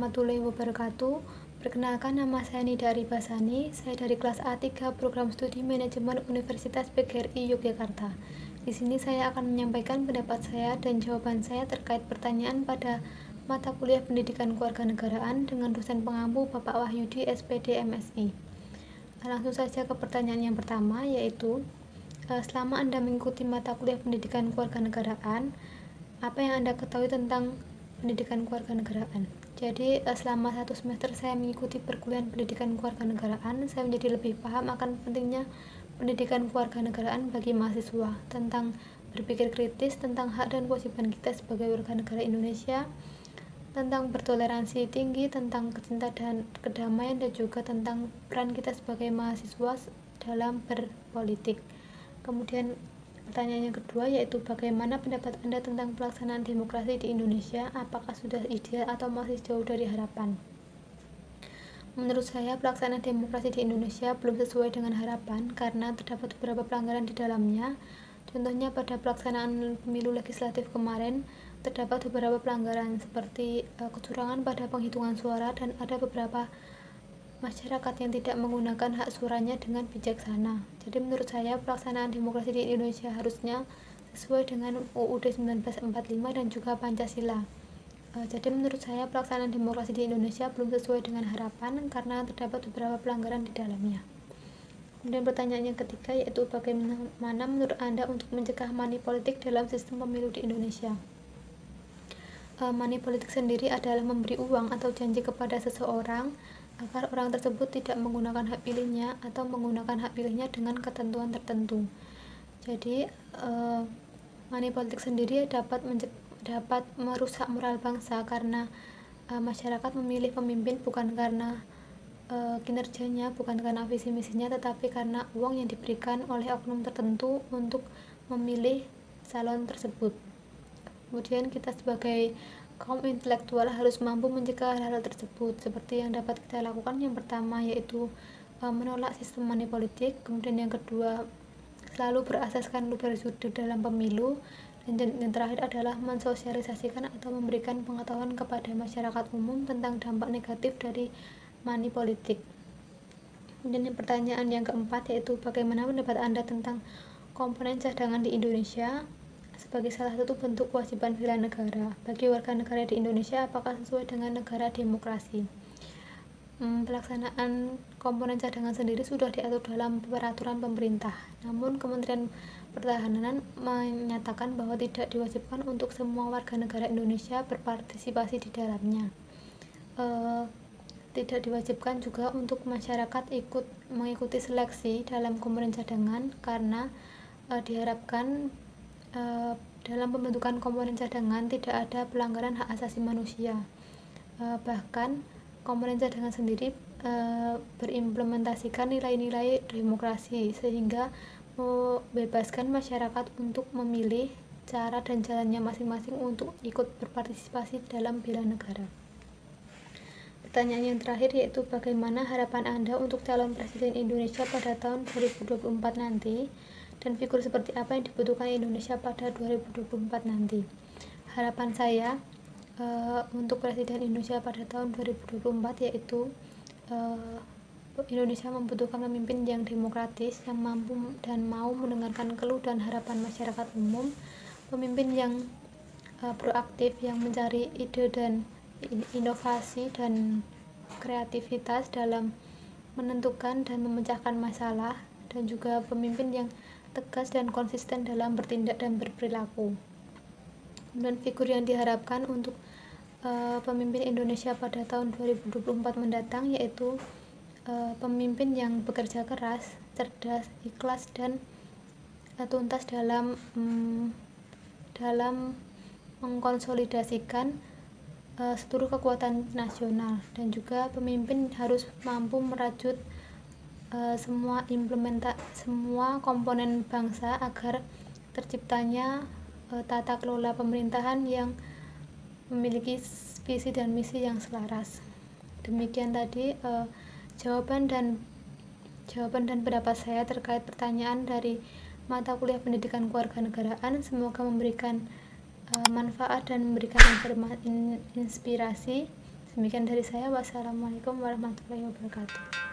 warahmatullahi wabarakatuh. Perkenalkan, nama saya Nida Arifasani. Saya dari kelas A3 Program Studi Manajemen Universitas PGRI Yogyakarta. Di sini saya akan menyampaikan pendapat saya dan jawaban saya terkait pertanyaan pada mata kuliah Pendidikan Kewarganegaraan dengan dosen pengampu Bapak Wahyudi SPD MSI. Langsung saja ke pertanyaan yang pertama, yaitu selama Anda mengikuti mata kuliah Pendidikan Kewarganegaraan, apa yang Anda ketahui tentang pendidikan kewarganegaraan? Jadi selama 1 semester saya mengikuti perkuliahan pendidikan kewarganegaraan, saya menjadi lebih paham akan pentingnya pendidikan kewarganegaraan bagi mahasiswa, tentang berpikir kritis, tentang hak dan kewajiban kita sebagai warga negara Indonesia, tentang bertoleransi tinggi, tentang kecinta dan kedamaian, dan juga tentang peran kita sebagai mahasiswa dalam berpolitik. Kemudian pertanyaan yang kedua, yaitu bagaimana pendapat Anda tentang pelaksanaan demokrasi di Indonesia? Apakah sudah ideal atau masih jauh dari harapan? Menurut saya, pelaksanaan demokrasi di Indonesia belum sesuai dengan harapan karena terdapat beberapa pelanggaran di dalamnya. Contohnya pada pelaksanaan pemilu legislatif kemarin, terdapat beberapa pelanggaran seperti kecurangan pada penghitungan suara, dan ada beberapa masyarakat yang tidak menggunakan hak suaranya dengan bijaksana. Jadi menurut saya pelaksanaan demokrasi di Indonesia harusnya sesuai dengan UUD 1945 dan juga Pancasila. Jadi menurut saya pelaksanaan demokrasi di Indonesia belum sesuai dengan harapan karena terdapat beberapa pelanggaran di dalamnya. Kemudian pertanyaan yang ketiga, yaitu bagaimana menurut Anda untuk mencegah money politik dalam sistem pemilu di Indonesia? Money politik sendiri adalah memberi uang atau janji kepada seseorang agar orang tersebut tidak menggunakan hak pilihnya atau menggunakan hak pilihnya dengan ketentuan tertentu. Jadi money politik sendiri dapat merusak moral bangsa karena masyarakat memilih pemimpin bukan karena kinerjanya, bukan karena visi misinya, tetapi karena uang yang diberikan oleh oknum tertentu untuk memilih calon tersebut. Kemudian kita sebagai kaum intelektual harus mampu mencegah hal-hal tersebut. Seperti yang dapat kita lakukan, yang pertama yaitu menolak sistem money politik. Kemudian yang kedua, selalu berasaskan liberalisme dalam pemilu. Dan yang terakhir adalah mensosialisasikan atau memberikan pengetahuan kepada masyarakat umum tentang dampak negatif dari money politik. Kemudian yang pertanyaan yang keempat, yaitu bagaimana pendapat Anda tentang komponen cadangan di Indonesia sebagai salah satu bentuk kewajiban bela negara bagi warga negara di Indonesia? Apakah sesuai dengan negara demokrasi? Pelaksanaan komponen cadangan sendiri sudah diatur dalam peraturan pemerintah, namun Kementerian Pertahanan menyatakan bahwa tidak diwajibkan untuk semua warga negara Indonesia berpartisipasi di dalamnya. Tidak diwajibkan juga untuk masyarakat mengikuti seleksi dalam komponen cadangan karena diharapkan dalam pembentukan komponen cadangan tidak ada pelanggaran hak asasi manusia. Bahkan komponen cadangan sendiri berimplementasikan nilai-nilai demokrasi sehingga membebaskan masyarakat untuk memilih cara dan jalannya masing-masing untuk ikut berpartisipasi dalam bela negara. Pertanyaan yang terakhir, yaitu bagaimana harapan Anda untuk calon presiden Indonesia pada tahun 2024 nanti, dan figur seperti apa yang dibutuhkan Indonesia pada 2024 nanti? Harapan saya untuk presiden Indonesia pada tahun 2024 yaitu Indonesia membutuhkan pemimpin yang demokratis, yang mampu dan mau mendengarkan keluh dan harapan masyarakat umum, pemimpin yang proaktif, yang mencari ide dan inovasi dan kreativitas dalam menentukan dan memecahkan masalah, dan juga pemimpin yang tegas dan konsisten dalam bertindak dan berperilaku. Dan figur yang diharapkan untuk pemimpin Indonesia pada tahun 2024 mendatang yaitu pemimpin yang bekerja keras, cerdas, ikhlas, dan tuntas dalam mengkonsolidasikan seluruh kekuatan nasional, dan juga pemimpin harus mampu merajut semua komponen bangsa agar terciptanya tata kelola pemerintahan yang memiliki visi dan misi yang selaras. Demikian tadi jawaban dan pendapat saya terkait pertanyaan dari mata kuliah pendidikan kewarganegaraan. Semoga memberikan manfaat dan memberikan inspirasi. Demikian dari saya. Wassalamualaikum warahmatullahi wabarakatuh.